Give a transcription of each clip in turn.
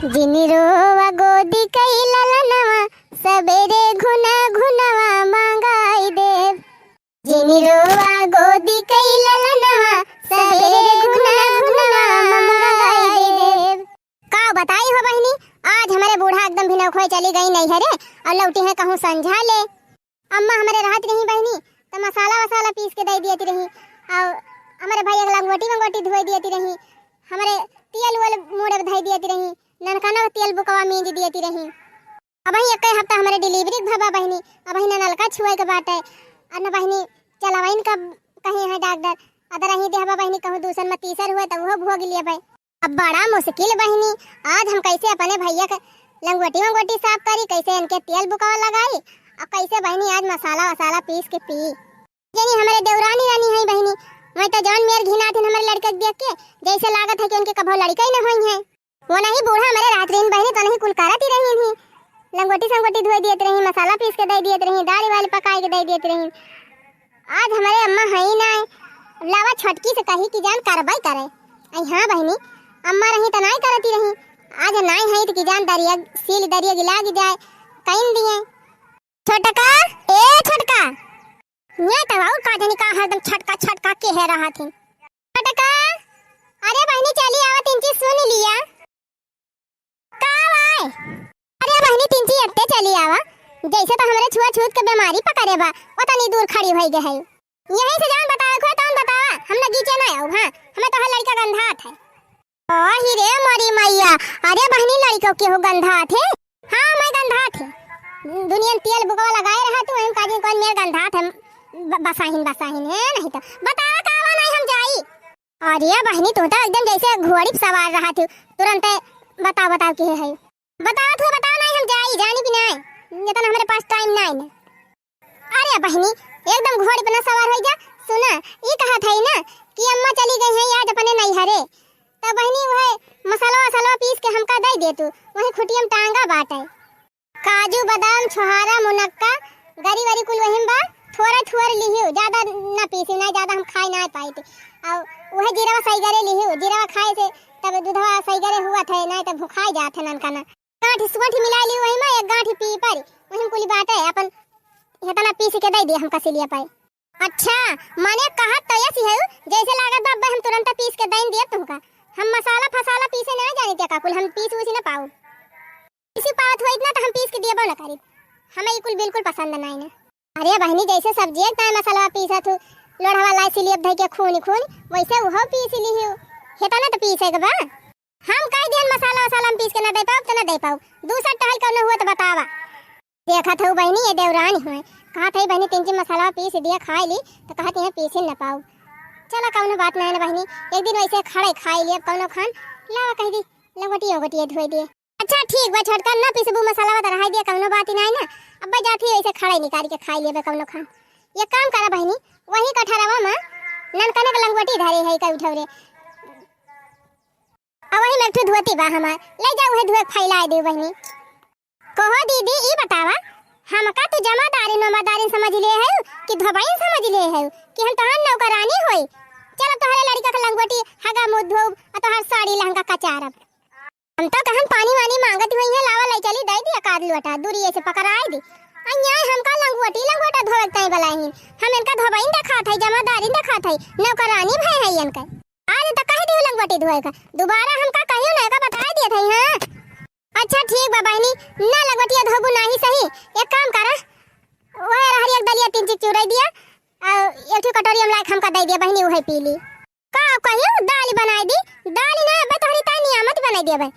जिनी रोवा गोदी कई ललनवा सबेरे घुना घुनवा मांगाई देव। जिनी रोवा गोदी कई ललनवा सबेरे घुना घुनवा मांगाई देव। का बताई हो बहनी, आज हमारे बूढ़ा एकदम भिनौ खोए चली गई नहीं हरे और लौटी है कहूँ संझा ले। अम्मा हमारे रात रही बहनी तो मसाला वसाला पीस के दे दियती रही और हमारे भाई लंगोटी वंगोटी धोई दियती रही, हमारे तेल वाले मुड़े बधाई दियती रही, ननकाना तेल बुकवा मींज दियती रही। अब ही एक हफ्ता हमारे डिलीवरी भबा बहनी, अब ही नलका छुए के बात है और न बहनी चलावाइन का कहीं है डॉक्टर अदर ही देहबा बहनी कहूँ दूसर में तीसर हुए तो वो भोग लिए भाई। अब बड़ा मुश्किल बहनी, आज हम कैसे अपने भैया का लंगोटी वंगोटी साफ करी, कैसे इनके तेल बुकवा लगाई और कैसे बहनी आज मसाला वसाला पीस के पी। यानी हमारे देवरानी रानी है बहनी, मैं तो जान मेर घिना थे हमारे लड़के देख के जैसे लागत है कि उनके कभो लड़का ही न हुई है। वो नहीं बूढ़ा हमारे रात दिन बहनी तो नहीं कुल करती रही थी, लंगोटी संगोटी धोई देती रही, मसाला पीस के दे देती रही, दाल वाली पकाई के दे देती रही। आज हमारे अम्मा है ही ना, लावा छटकी से कही कि जान करबाई करे। हाँ बहनी अम्मा रही तो नहीं करती रही, आज नहीं है तो कि जान दरिया सील दरिया गिला जाए कहीं दिए। छोटका ए छोटका ये तो और का जानी का हरदम छटका छटका के है रहा थी। छोटका अरे बहनी चली आवत इंची सुन लिया का आए। अरे बहनी तिंची अत्ते चली आवा जैसे तो हमारे छुआ छूत के बीमारी पकड़े बा ओतनी दूर खड़ी होई गई है। यहीं से जान बतावे को तौन बतावा हम लगी चे ना आऊ। हां हमें तो हर लड़का गंधात है। ओ ही रे मोरी मैया, अरे बहनी लड़कों के हो गंधात है। हां मैं गंधात है, दुनिया तेल बुकवा लगाए रहा तू हम काजी कौन मेरे गंधात है बसाहिन बसाहिन है नहीं तो बतावा कावा नहीं हम जाई। अरे बहनी तू तो एकदम जैसे घोड़ी सवार रहा थी तुरंत बता बताओ के है बताओ तू बताओ नहीं हम जाई जानी भी नहीं ये तो हमारे पास टाइम नहीं है। अरे बहनी एकदम घोड़ी पे ना सवार हो जा। सुना ये कहा था ना कि अम्मा चली गई है आज अपने नहीं हरे तो बहनी वह मसाला वसाला पीस के हमका दे दे तू वही खुटियम टांगा बाटे काजू बादाम छोहारा मुनक्का गरी वरी कुल वही बा थोड़ा थोड़ा लिहियो ज्यादा ना पीसी ना ज्यादा हम खाई ना पाई थे और वह जीरावा सईगरे लिहियो जीरावा खाए से तब दूधवा सईगरे हुआ थे ना तब भुखाई जात है ननकाना गांठी सुगंठी मिला ली वही में एक गांठी पी पर वही कुली बाटे अपन हेतना पीस के दे दे हमका से लिया पाए। अच्छा माने कहा तो ऐसी है जैसे लागत बाबा हम तुरंत पीस के दें दिए तुमका हम मसाला फसाला पीसे ना जाने ते काकुल हम पीस उसी ना पाऊ इसी पावत हो इतना तो हम पीस के दिए ना करी हमें कुल बिल्कुल पसंद नहीं ना। अरे बहनी जैसे सब्जी एक टाइम मसाला पीसा तू लोढ़वा लाई सिलिए धई के खून खून वैसे वो पीस ली हो हेता ना तो पीसे के बा हम कह दियन मसाला वसाला हम पीस के ना दे पाऊ तो ना दे पाऊ दूसरा टहल कर हुआ तो बतावा। देखा था बहनी ये देवरानी हुए कहा था बहनी तीन चीज मसाला पीस दिया खाई ली तो कहती है पीस ही न पाऊ। चला कौनो बात नहीं ना बहनी एक दिन वैसे खड़े खाई लिए कौनो खान लावा कह दी लगोटी होगटी धोई दिए। अच्छा ठीक बा छोटका ना पीसबू मसाला बता रहा दिया कौनो बात ही नहीं ना अब जाती वैसे खड़े निकाल के खाई लिए कौनो खान। ये काम करा बहनी वही कठरवा में ननकने के लंगोटी धरे है का उठौरे अब वही में ठू धोती बा हमार ले जा वही धोए फैला दे बहनी। कहो दीदी ई बतावा हमका तू जमादारी नौमादारी समझ ले है कि धोबाइन समझ ले है कि हम तोहर नौकरानी होई। चलो तोहरे लड़का का लंगोटी हगा मुंह धो और तोहर साड़ी लहंगा कचारब हम तो कहन पानी वानी मांगत हुई है लावा ले चली दे दी एकाद लोटा दूरी से पकड़ाई दी अन्याय हमका लंगोटी लंगोटा धोवत तई बलाई हम इनका धोबाइन दिखात है जमादारी दिखात है नौकरानी भय है इनका आज तो कह दी लंगोटी धोएगा दोबारा हमका कहियो ना का बता दिए थे। हां अच्छा ठीक बा बहनी ना लगवटिया धोबू नहीं सही एक काम करा ओए रहरी एक दलिया तीन चीज चुराई दिया और एक कटोरी हम लाइक हमका दे दिया बहनी ओहे पी ली का कहियो दाल बनाई दी दाल ना बे तोहरी ता नियामत बनाई दिया भाई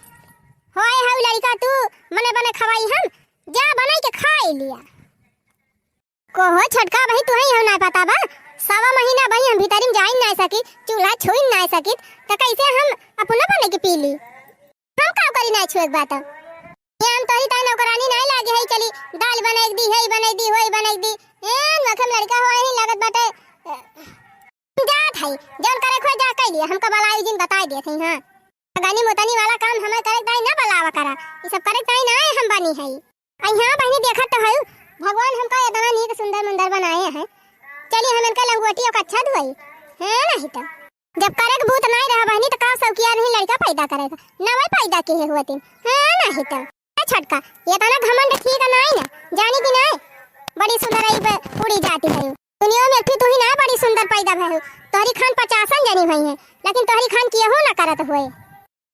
होय हाउ लड़का तू मने बने खवाई हम जा बनाई के खाई लिया। कोहो छटका भाई तू ही हो ना पता बा सवा महीना भाई हम भीतरी में जाई ना सकी चूल्हा छुई ना सकी तो कैसे हम अपना बने के पी ली हम का करी ना छुए बात ये हम तोरी ता नौकरानी नहीं लागे है चली दाल बनाई दी है बनाई दी होई बनाई दी ए नखम लड़का होय ही लागत बाटे जा भाई जन करे खो जा कह लिया हमका बलाई दिन बता दिए थे। हां गानी मोतानी वाला काम हमें करे ताई ना बलावा करा ये सब करे ताई ना हम बनी है। हां बहनी देखा तो है भगवान हमका इतना नीक सुंदर मुंदर बनाए हैं चलिए हम इनका लंगोटी और अच्छा धोई है नहीं तो जब करे भूत नहीं रहा बहनी तो का सब किया नहीं लड़का पैदा करेगा नवा पैदा के हुआ तीन हां नहीं तो छटका ये तना घमंड ठीक है नहीं ना जानी कि नहीं बड़ी सुंदर आई उड़ी जाती है दुनिया में तू ही ना बड़ी सुंदर पैदा भई तोहरी खान 50 जनी भई है लेकिन तोहरी खान किए हो ना करत हुए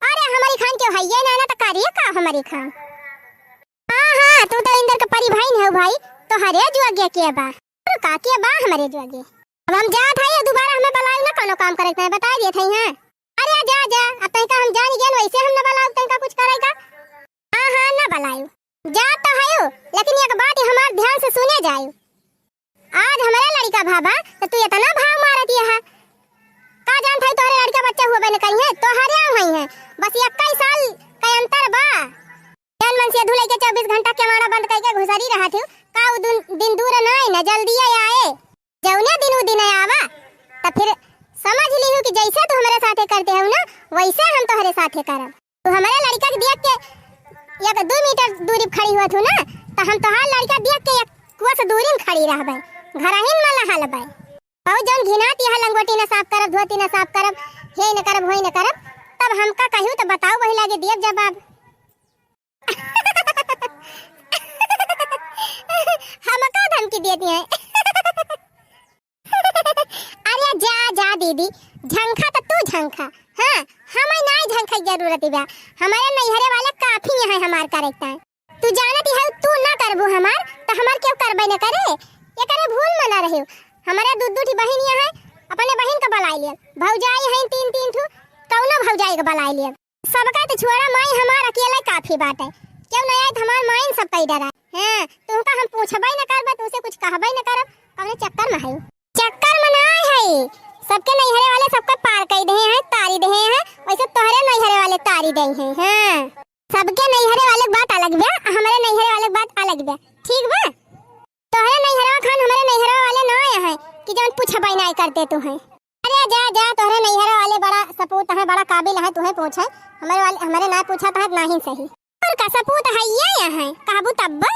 अरे हमारी खान क्यों है ये ना तो करिए का हमारी खान हां तू तो इंदर का परी भाई है भाई तो हरे जुआगे के बा का के बा हमारे जुआगे अब हम जात है दोबारा हमें बुलाओ ना कोनो काम करे के बता दिए थे हैं अरे जा जा अब तक हम जान गए वैसे हम ना बुलाओ तक कुछ करेगा हां ना बुलाओ जा तो है लेकिन एक बात हमार ध्यान से सुने जाओ आज हमारा लड़का भाबा तो तू इतना भाव मारत है का जानत है तोरे लड़का बच्चा हुआ बने कहीं है तो हरे हुई है बस 21 साल का अंतर बा जन मन से धुलाई के 24 घंटा के मारा बंद करके घुसरी रहा थे का दिन दूर नहीं ना जल्दी आए जौने दिन आवा तो फिर समझ लियो कि जैसे तू हमारे साथे करते हो ना वैसे हम तोहरे साथे करब तू हमारे लड़का के देख के एक 2 मीटर दूरी खड़ी हुआ थू ना तो हम तोहार लड़का देख के एक कुछ दूरी में खड़ी रहबे घरहिन में लहा लबे और जौन घिनाती है लंगोटी ना साफ करब धोती ना साफ करब हे न करब होई न करब तब हमका कहू तो बताओ वही लागे देव जवाब हमका धमकी देती है अरे जा जा दीदी झंखा तो तू झंखा हां हमें नहीं झंखा की जरूरत है हमारे नैहरे वाले काफी है हमार करेक्ट है तू जानती है तू ना करबो हमार तो हमार क्यों करबे न करे ये करे भूल मना रहे हमारे दूठी बहन है अपने बहन का बुला लिया भौजाई है 3 ठू कौनो भौजाई का बुला लिया सबका तो छोड़ा माई हमार अकेला काफी बात है क्यों नहीं आए हमार माइन सब पैदा रहा हां तुमका हम पूछबे न करबे तुसे कुछ कहबे न करब कौने चक्कर में है चक्कर में नहीं है सबके नैहरे वाले सबका पार कर दे हैं तारी दे हैं वैसे तोहरे नैहरे वाले तारी दे हैं हां सबके नैहरे वाले बात अलग बा हमारे नैहरे वाले बात अलग बा ठीक बा तोहरे नैहरा खान हमारे नैहरा वाले ना आए हैं कि जौन पूछबे नहीं करते तू है अरे जा जा तोहरे नैहरा वाले बड़ा सपूत है बड़ा काबिल है तुम्हें पूछे हमारे ना पूछा था नहीं सही और का सपूत है ये है काबू तब्बे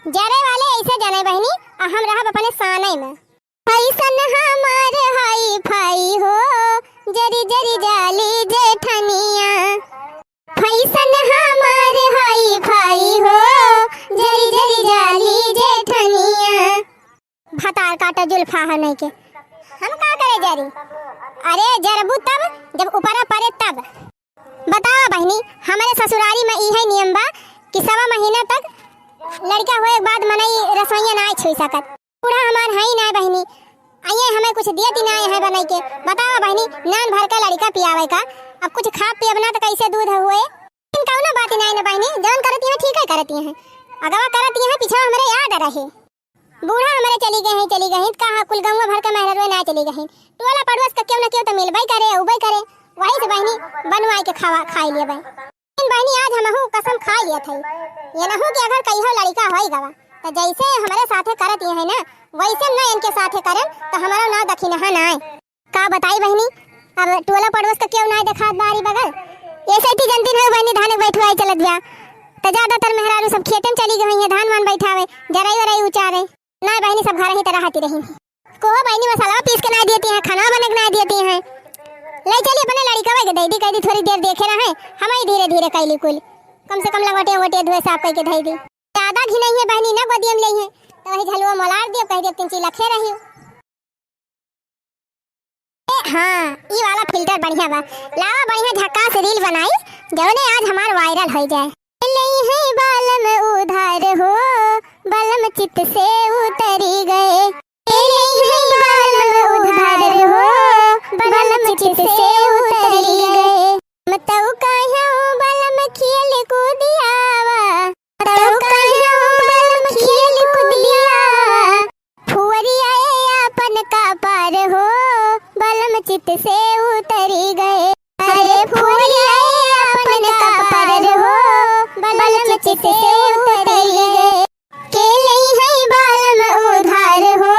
जरे वाले ऐसे जाने बहनी हम रहब अपने साने में फैसन हमार हाई फाई हो जरी जरी जाली जेठनिया फैसन हमार हाई फाई हो जरी जरी जाली जेठनिया भतार काटा जुल्फा है नहीं के हम का करे जरी अरे जरबू तब जब ऊपर पड़े तब बताओ बहनी हमारे ससुरारी में यही नियम बा कि 1.5 महीना तक लड़का हुए के बाद मनई रसोईया ना छुई सकत पूरा हमार है ही ना बहनी आइए हमें कुछ दियती ना है बनाई के बताओ बहनी नान भर का लड़का पियावे का अब कुछ खा पिए बना तो कैसे दूध हुए इन कौनो बात नहीं ना बहनी जौन करती है ठीक है करती है अगवा करती है पीछे हमारे याद रहे बूढ़ा हमारे चली गए कहा कुल गंगा भर का मेहरवे ना चली गई टोला पड़ोस का क्यों ना क्यों तो मिलबई करे उबई करे वही से बहनी बनवाई के खाई लिए भाई बहनी आज हम कसम खा लिया थे ये ना हो कि अगर कहीं लड़का होई गवा तो जैसे हमारे साथे करत है ना वैसे ना इनके साथे करन तो हमारा ना दखी ना ना का बताई बहनी अब टोला पड़ोस का क्यों ना दिखात बारी बगल ऐसे ही जनती है बहनी धान बैठवाई चलत गया तो ज्यादातर मेहरारू सब खेतन चली गई है धान मान बैठावे जराई वराई उचारे ना बहनी सब घर ही तरह आती रही को बहनी मसाला पीस के ना देती है खाना बना के ना देती है ले चली अपने लड़का के दे दी कह दी थोड़ी देर देखे रहे हम ही धीरे धीरे कैली कुल कम से कम लंगोटे वोटे धोए साफ करके धई दी ज्यादा घी नहीं है बहनी ना गोदियम ले है तो वही झलुआ मलार दियो कह दे 3 लखे रही हां ई वाला फिल्टर बढ़िया बा लावा बढ़िया झकास रील बनाई जौने आज हमार वायरल हो जाए ले है बाल में उधार हो बलम चित से उतरी गए ले है बाल में उधार हो बलम चित से उतरी गए मतौ कहूं बलम खेल कूदियावा मतौ कहूं बलम खेल कूदियावा फुवरिया अपन का पार हो बलम चित से उतरी गए अरे फुवरिया अपन का पार हो बलम चित से उतरी गए के नहीं है बाल में उधार हो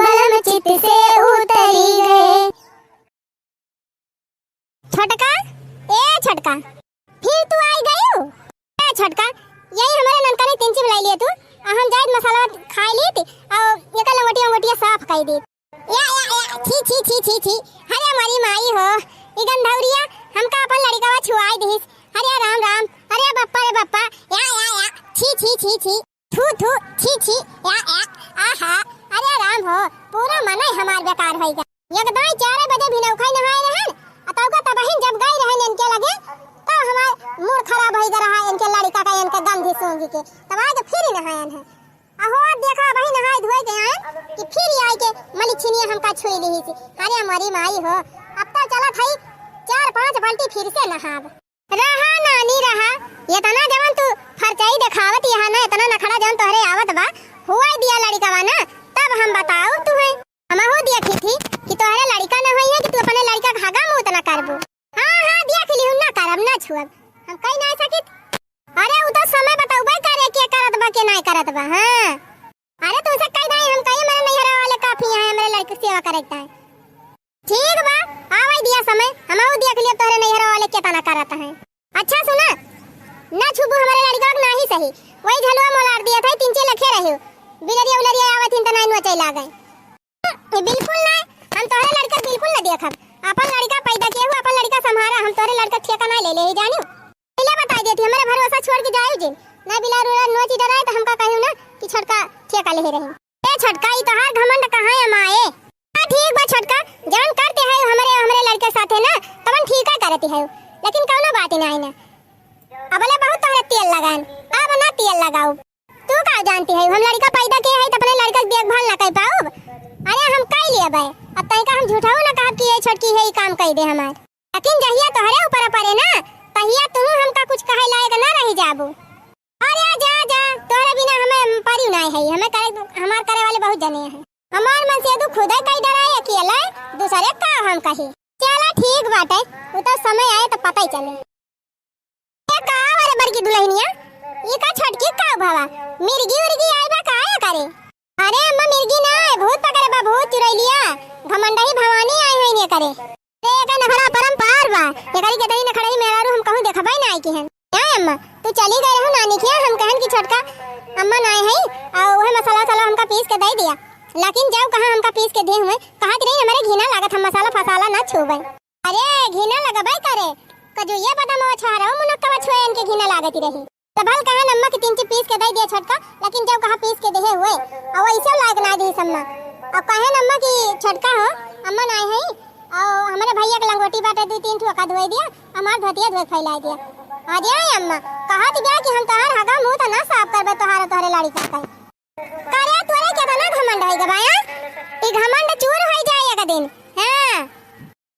बलम चित से उतरी गए छटका छटका फिर तू आई गई हो ए छटका यही हमारे ननका ने 3 चिप लाई लिए तू हम जायद मसाला खा ली थी और एक लंगोटिया साफ कर दी या छी छी छी छी छी अरे हमारी माई हो ई गंधौरिया हमका अपन लड़का ओंगी के तब आए के फिर ही नहायन है। अहो देखा भाई नहाय धोए के आए कि फिर ही आए के मलिछिनिया हमका छुई ली थी। अरे हमारी माई हो अब तो चला थाई 4-5 बाल्टी फिर से नहाब रहा नानी रहा। ये तना जवन तू फरचाई दिखावत यहाँ ना इतना नखड़ा जवन तोहरे आवत बा हुआ दिया लड़का बा ना तब हम बताओ तू है हम हो देखी थी कि तोहरे लड़का ना होई है कि तू अपने लड़का भागा मुंह उतना करबो। हां देख ली हम ना करब ना छुअब हम कई ना सकित। अरे उ तो समय बताऊबे करे के करत बा के नहीं करत बा। हां अरे तू से कई दाई हम कई मेरे नैहरा वाले काफी है मेरे लड़के सेवा करता है। ठीक बा आवे दिया समय हम हो देख लियो तोहरे नैहरा वाले केतना करत है। अच्छा सुना ना छुबू हमारे लड़का ना ही सही वही झलवा मोलार दिया था 3 लखे रहे बिलरिया उलरिया आवत हिन त नहीं नचै लागै। बिल्कुल नहीं हम तोहरे लड़का बिल्कुल न देखब अपन लड़का पैदा किए हुआ अपन लड़का संभारा हम तोहरे लड़का ठेका नहीं ले ले ही जानियो पहले बता देती हमारे भरोसा छोड़ के जाओ जिन ना बिला रुला नोच डराए तो हमका कहू ना कि छोटका ठेका ले रही ए छोटका ई तोहार घमंड कहां है माए। हां ठीक बा छोटका जान करते है हमरे लड़के साथे ना तबन ठीक है करती है लेकिन कौनो बात नहीं ना अबले बहुत तोहरे तेल लगान अब ना तेल लगाओ तू का जानती है हम लड़का पैदा किए है तो अपने लड़का की देखभाल ना कर पाओ। अरे हम कई लिए बे अब तई का हम झूठाऊ ना कहा कि ये छोटकी है काम कई दे हमार लेकिन जहिया तोहरे ऊपर पड़े ना तहिया तू हमका कुछ कहे लायक ना रही जाबू। अरे जा जा तोहरे बिना हमें पारी नहीं है हमें करे हमार करे वाले बहुत जने हैं हमार मन से तू खुद ही कई डराए अकेला दूसरे का हम कही चला ठीक बाटे वो तो समय आए तो पता ही चले। ये का वाले बड़की दुल्हनिया ये का छोटकी का भावा मिर्गी उर्गी आई बा काया करे। अरे अम्मा मिर्गी ना है भूत पकड़े बा भूत चुराई लिया घमंडही भवानी आई है ने करे रे का नखड़ा परंपार बा ये करी के तई नखड़ई मेरारू हम कहूं देखबाई ना आई की है क्या अम्मा तू चली गई रहू नानी के हम कहन की छोटका अम्मा ना है और वह मसाला साला हमका पीस के दे दिया लेकिन जाओ कहां हमका पीस के दे हुए कहा कि नहीं हमारे घीना लागत हम मसाला फसाला ना छुबे। अरे घीना लगबाई करे कजो ये पता मवा छारा मुनक्का छुए इनके घीना लागती रही तबल कहा नम्मा की 3 पीस के दे दिया छोटका लेकिन जब कहा पीस के देहे हुए और ऐसे लायक ना दी सम्मा और कहे नम्मा की छोटका हो अम्मा ना है और हमारे भैया के लंगोटी बाटे 2-3 ठोका धोए दिया हमार धोतिया धोए फैला दिया। आज आई अम्मा कहा थी कि हम तोहार हगा मुंह तो ना साफ करबे तोहरे लाड़ी का करे तोरे के ना घमंड है गबाया ई घमंड चूर हो जाए एक दिन। हां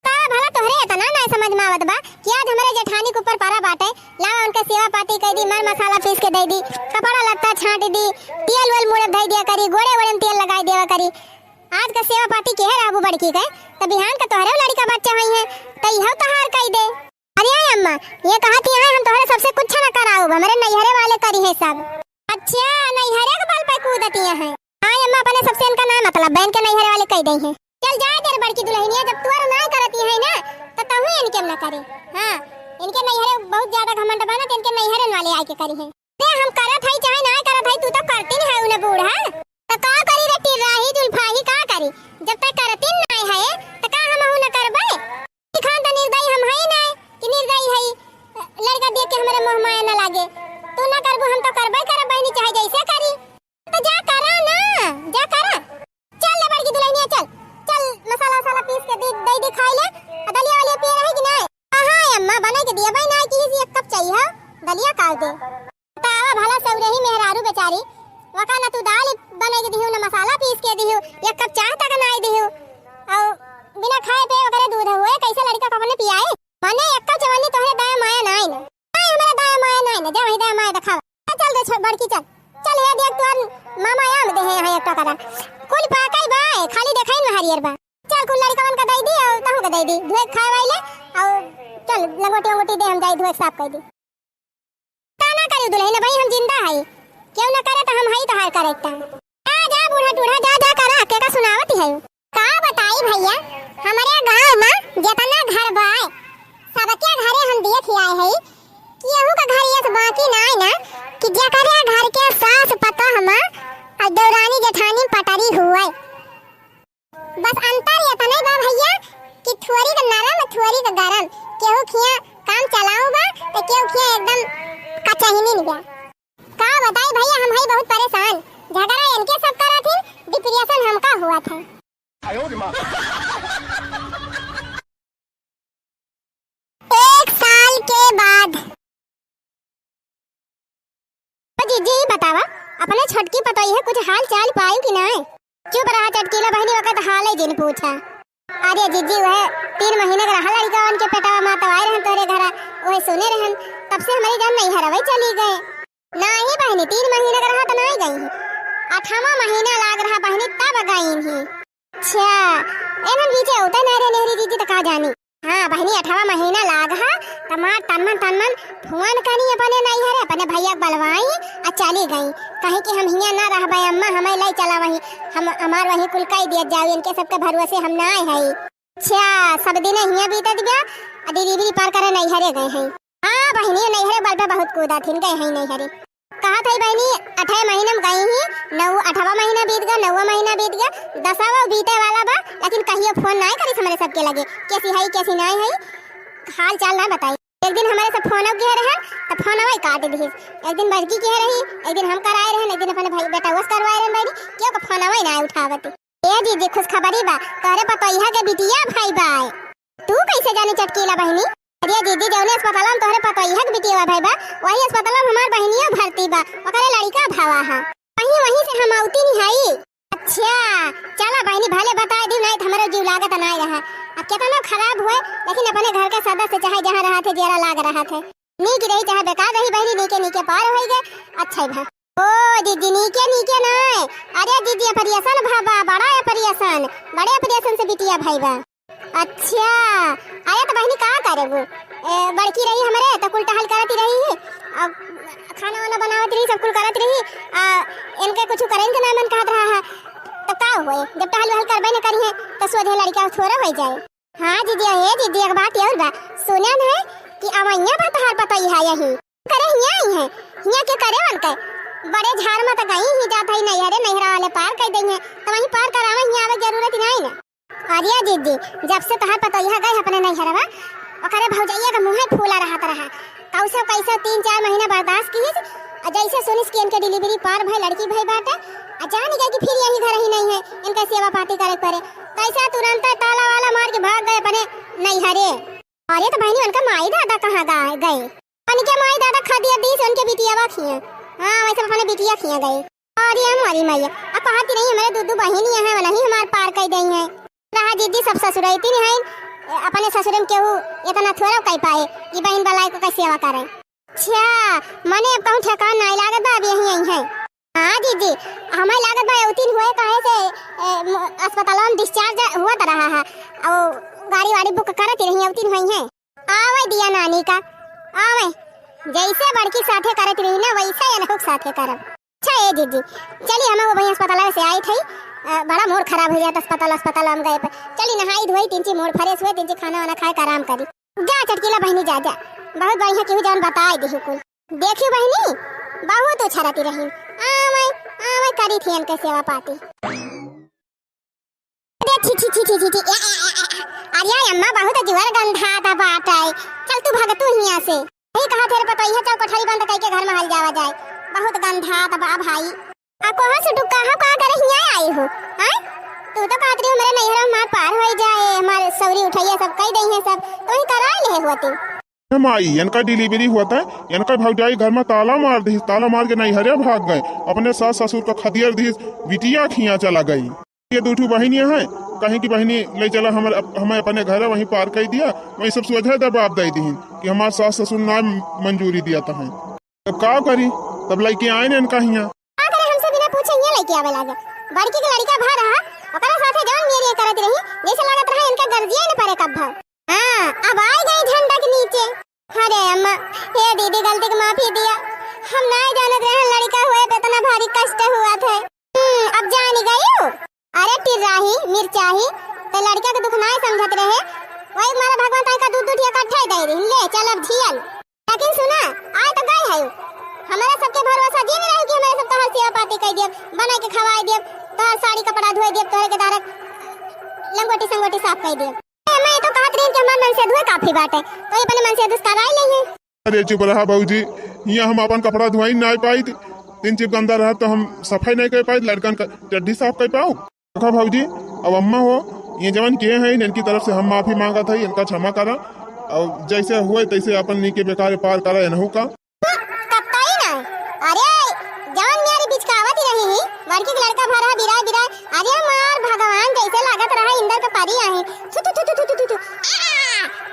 ता भला तोहरे इतना ना समझ में आवत बा कि आज हमारे जेठानी के ऊपर पारा बाटे ला उनका सेवा पाती कर दी मर मसाला पीस के दे दी कपड़ा लत्ता छांट दी तेल वेल मुड़े धई दिया करी गोड़े वड़े में तेल लगाई देवा करी आज का सेवा पाती के है राबू बड़की के त बिहान का तोहरे लड़का बच्चा हुई है त इहो तहार कई दे। अरे अम्मा ये कहती है हम तोहरे सबसे कुछ ना कराओ हमारे नैहरे वाले करी है सब। अच्छा नैहरे के बल पे कूदती है। हां अम्मा अपने सबसे इनका ना मतलब बहन के नैहरे वाले कई दई है चल जाए तेरे बड़की दुल्हनिया जब तू ना करती है ना तो तहु इनके ना करे। हां इनके नैहरे बहुत ज्यादा घमंड बना तो इनके नैहरे वाले आके करी है रे हम करत है चाहे ना करत है तू तो करती नहीं है उन्हें बूढ़ा तो का करी रे तिराही जुल्फाही का करी जब तक करती नहीं है तो का हम ना करबे खान तो निर्दयी हम है ना कि निर्दयी है लड़का देख के हमारे मुंह माया ना लागे तू ना करबो हम तो करबे करब बहनी चाहे जैसे करी तो जा करा ना जा करा चल ले बड़की दुल्हनिया चल मसाला वसाला पीस के दे खाई ले दलिया वाली पी रही कि नहीं। हां अम्मा बना के दिया भाई ना कि एक कप चाहिए दलिया काट दे तावा भला सब रही मेहरारू बेचारी वका ना तू दाल बना के दियो ना मसाला पीस के दियो एक कप चाय तक ना दियो और बिना खाए पे वगैरह दूध हुए कैसे लड़का को अपने पियाए माने एक कप जवानी तोहरे दाया माया ना आई ना हमारे दाया माया ना आई ना जा वही दाया माया दिखावा चल दे बड़की चल हे देख तोर मामा आम दे है एक टकरा कुल पाकाई बाय खाली देखाई में हरियर बा चल कुल लड़का का दई दी और तहु का दई दी धोए खाए वाले और चल लंगोटी दे हम जाई धोए साफ कर दी ताना करी दुल्हन भाई हम जिंदा है क्यों ना करे तो हम हई तो हार करेक्टा आ जा बूढ़ा टूढ़ा जा करा के का सुनावत है का बताई भैया हमारे गांव में जितना घर बाय सबके घरे हम देख आए है कि यहू का घर ये बाकी ना है ना कि जकरे घर के सास पता हम और दौरानी जेठानी पटरी हुए बस अंतर ये तने बा भैया कि थोड़ी का नरम थोड़ी का गरम केहू खिया काम चलाऊ बा तो केहू खिया एकदम कच्चा ही नहीं गया का बताई भैया हम है बहुत परेशान झगड़ा इनके सब करा थी डिप्रेशन हमका हुआ था। एक साल के बाद बताइए कुछ हाल चाल पायु कि नहीं? चुप रहा चटकीला बहनी वक्त हाल ही जिन पूछा। अरे जीजी वह 3 महीने का रहा लड़का उनके पेटवा माँ तवाए रहन तोरे घरा वही सुने रहन तब से हमारी जान नहीं हरवई चली गए। नहीं बहनी 3 महीने का रहा तो नहीं गई 8वां महीना लाग रहा बहनी तब गई ही। अच्छा एमन बीचे होता नहीं रे नेहरी जीजी तो का जानी। हाँ बहनी 8वां महीना लाग हा तमार तनमन फोन करी अपने नहीं हरे अपने भैया बलवाई आ चली गई कहीं कि हम हिया ना रहबे अम्मा हमें लाई चला वही हम हमार वही कुल कई दिया जाओ इनके सबके भरोसे हम ना आए है। अच्छा सब दिन हिया बीत दिया डिलीवरी पार करे नहीं हरे गए हैं। हाँ बहनी नहीं हरे बल पे बहुत कूदा थी गए हैं नहीं हरे कहा था बहनी 8 महीने में गई ही 8वां महीना बीत गया 9वां महीना बीत गया 10वां बीते वाला बा लेकिन कहियो फोन नहीं करी हमारे सबके लगे कैसी है कैसी नहीं है हाल चाल ना बताई। एक दिन हमारे सब फोन किए रहे तो फोन वही काट दी एक दिन बड़की कह रही एक दिन हम कराए रहे एक दिन अपने भाई बेटा वस करवाए रहे बड़ी क्यों का फोन वही ना उठावती। ए जीजी खुश खबरी बा तोरे पतोइया के बिटिया भाई बाय तू कैसे जानी चटकीला बहनी? अरे जीजी जौने अस्पताल में तोरे पतोइया के बिटिया भाई बा वही अस्पताल में हमार बहनिया भर्ती बा ओकरे लड़का भावा है वहीं से हम आउती नहीं है। अच्छा चला बहनी भले बता दी नहीं हमारा जीव लागत नहीं रहा अब कितना खराब हुए लेकिन अपने घर के सदस्य चाहे जहाँ रहा थे जरा लाग रहा थे नीक रही चाहे बेकार रही बहनी नीके पार हो गए। अच्छा भाई ओ दीदी नीके नहीं अरे दीदी अपरियसन भाबा बड़ा अपरियसन बड़े अपरियसन से बिटिया भाई बा। अच्छा आया तो बहनी का करे वो बड़की रही हमारे तो कुल टहल करती रही अब खाना वाना बनावत रही सब कुल करत रही इनके कुछ करें के ना मन कहत रहा है तो का होए जब टहल वहल करबे न करी है तो सोझे लड़का थोड़ा हो जाए। हाँ दीदी हे दीदी एक बात और बा सुना है कि अवैया बतहार पतई है यही करे हिया ही है हिया के करे वन के बड़े झाड़ में तो गई ही जात है नहीं हरे नहरा वाले पार कर देंगे तो वहीं पार करावे हिया आवे जरूरत नहीं ना। अरे दीदी जब से तहार पतोइया गए अपने नहीं हरवा ओकरे भौजैया का मुंह फूला रहत रहा कैसे 3-4 महीना बर्दाश्त की जैसे सुनिस कि इनके डिलीवरी पार भाई लड़की भाई बाटे जान गए कि फिर यही घर ही नहीं है इनका सेवा पाती करे पड़े कैसा तुरंत ताला वाला मार के भाग गए अपने नहीं हरे। अरे तो बहनी उनका माई दादा कहाँ गए उनके माई दादा खा दिया 20 उनके बिटिया खिए। हाँ वैसे अपने बिटिया खिया गए और ये हमारी मैया अब कहती नहीं हमारे दूधू बहनियां हैं नहीं हमारे पार कर देंगे हैं रहा दीदी सब ससुरती नहीं है अपने ससुर में केहू इतना थोड़ा कह पाए कि बहन बलाई को कैसे सेवा करे। अच्छा मने अब कहूँ ठेकान नहीं लागत बा अब यही है। हाँ दीदी हमारे लागत बा उतीन हुए कहे से अस्पताल में डिस्चार्ज हुआ तो रहा है और गाड़ी वाड़ी बुक करती रही उतीन हुई है आवे दिया नानी का आवे जैसे बड़की साथे करती रही ना वैसे अनहुक साथे करब। अच्छा ये दीदी चलिए हम वो वही अस्पताल से आई थी बड़ा मूड खराब हो गया अस्पताल हम गए चली नहाई धोई 3 मूड फ्रेश हुए 3 खाना वाना खाए आराम करी जा चटकीला बहनी जा बहुत बढ़िया केहू जान बताई दी कुल देखी बहनी बहुत अच्छा रहती रही आवे करी थी इनके सेवा पाती। अरे अम्मा बहुत जुआर गंधा था बात है चल तू भाग तू यहाँ से नहीं कहा तेरे पता यह चल कोठरी बंद करके घर में हल जावा जाए बहुत गंधा था भाई आप कहाँ से कहाँ करे यहाँ आई हो हैं तू तो कहती हो मेरे नैहरा मार पार हो जाए हमारे सौरी उठाइए सब कह दई है सब तो ही करा ले हुआ तू माई इनका डिलीवरी हुआ था इनका भौजाई घर में ताला मार दी ताला मार के नहीं हरे भाग गए अपने सास ससुर का खदियर दी बिटिया खिया चला गई ये 2 बहनियां हैं कहीं की बहनी ले चला हमें अपने घर वहीं पार कर दिया वही सब सोझा दबाव दे दी कि हमारे सास ससुर ना मंजूरी दिया था तब का करी तब लड़के आए ने इनका हिया लड़की आवे लागे बड़की के लड़का भा रहा ओकरा साथे जान मेरी करत रही जैसे लागत रहा इनका गर्जिया न परे कब भा। हां अब आ गई झंडा के नीचे। अरे अम्मा हे दीदी गलती की माफी दिया हम ना जानत रहे लड़का हुए पे इतना भारी कष्ट हुआ था अब जान गई हो। अरे तिराही मिर्चाही तो लड़का के दुख ना समझत रहे वही मारा भगवान ताई का दूध इकट्ठा दे रही ले चल अब झियल लेकिन सुना आए तो गए है हमारा सबके भरोसा दिन रहे कि हमारे सब तोहर सेवा पाती कर दिए बना के खवाई दिए तोहर साड़ी कपड़ा धोए दिए तोहर के दारक लंगोटी संगोटी साफ कर दिए मैं तो कहत रही कि हमार मन से धोए काफी बात है तो ये अपने मन से दुष्ट कराई ले है। अरे चुप रहा बाबूजी यहाँ हम अपन कपड़ा धोई नहीं पाई 3 चिप गंदा रहा तो हम सफाई नहीं कर पाई लड़कन का चड्डी साफ कर पाओ देखा भाजी अब अम्मा हो ये जवान किए हैं इनकी तरफ से हम माफी मांगा था इनका क्षमा करा और जैसे हुए तैसे अपन नी के बेकार पार करा नहू का अरे जान मेरी बीच का आवत ही रही लड़की के लड़का भरा बिराय बिराय, अरे मार भगवान जैसे लागत रहा इंदर के परी आए। थु थु थु थु थु थु थु।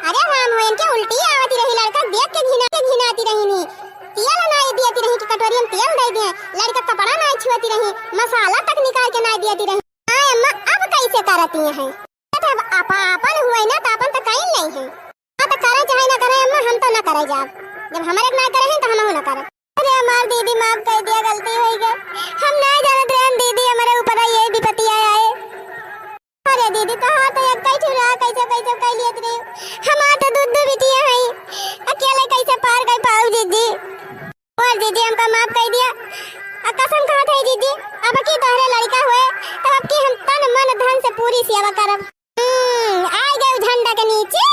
अरे राम हो, इनके उल्टी आवती रही, लड़का देख के घिनाती रही नी। तेल नहीं दियती रही कि कटोरी में तेल दे दिए, लड़का कपड़ा नहीं छुआती रही, मसाला तक निकाल के नहीं दियती रही। हां अम्मा अब कैसे करती हैं? तब अपन हुए ना तो अपन तो कहीं नहीं है। हां तो करे चाहे ना करे अम्मा, हम तो ना करे जब हमारे ना करे हैं तो हम ना करे। अरे हमार दीदी माफ कर दिया, गलती हो गई, हम नहीं जानते रहे दीदी हमारे ऊपर ये विपत्ति आया है। अरे दीदी कहां तो एक कई ठुरा कैसे कैसे कह लियत रही, हमार तो दूध बिटिया है, अकेले कैसे पार गई पाऊ दीदी। और दीदी हमका माफ कर दिया, कसम खात है दीदी, अब की तोहरे लड़का हुए तब अब की हम तन मन धन से पूरी सेवा करब। आ गए झंडा के नीचे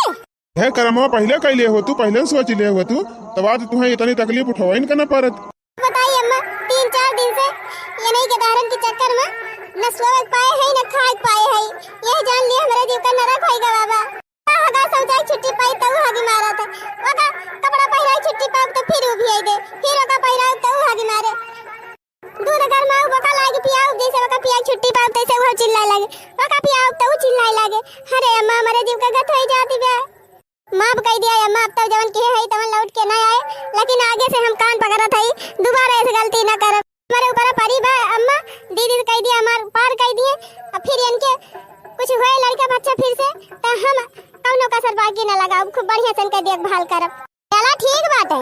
है करमवा पहले कैले हो तू, पहले सोच ले हो तू, तब आज तुम्हें इतनी तकलीफ उठवाई न करना पड़त। बताइए अम्मा, 3-4 दिन से ये नहीं के दारन के चक्कर में न सोच पाए है न खा पाए है, यही जान लिए हमारे जीव का नरक होएगा बाबा। हगा सौचाई छुट्टी पाई तो हगी मारा था, वका कपड़ा पहिराई छुट्टी पाऊ तो फिर उभी आई दे, फिर वका पहिराऊ तो हगी मारे, दूध घर में वका लागे पियाऊ, जैसे वका पिया छुट्टी पाऊ तैसे वो चिल्लाए लागे, वका पियाऊ तो चिल्लाए लागे। अरे अम्मा हमारे जीव का गत हो जाती बे, माफ कह दिया अम्मा, अब तो जवन के है तवन लौट के ना आए, लेकिन आगे से हम कान पकड़त हई, दोबारा ऐसे गलती ना करब। हमारे ऊपर परी बा अम्मा, दीदी कह दिया हमार पार कह दिए, अब फिर इनके कुछ हुए लड़का बच्चा फिर से तो हम कौनो कसर बाकी ना लगाओ, खूब बढ़िया सन के देखभाल करब। चला ठीक बात है,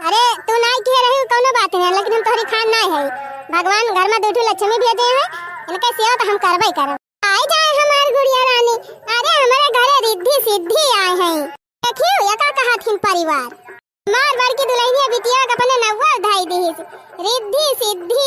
अरे तू नहीं कह रही कौनो बात नहीं, लेकिन हम तोहरी खान नहीं है, भगवान घर में दूठू लक्ष्मी भेजे हैं, इनके सेवा तो हम करबे करब। आए जाए हमार गुड़िया रानी, अरे हमारे घरे रिद्धि सिद्धि आए हैं, देखियो यका कहा थिन परिवार, मार बड़की दुल्हनिया बिटिया का अपने नौवा उधाई दी, रिद्धि सिद्धि।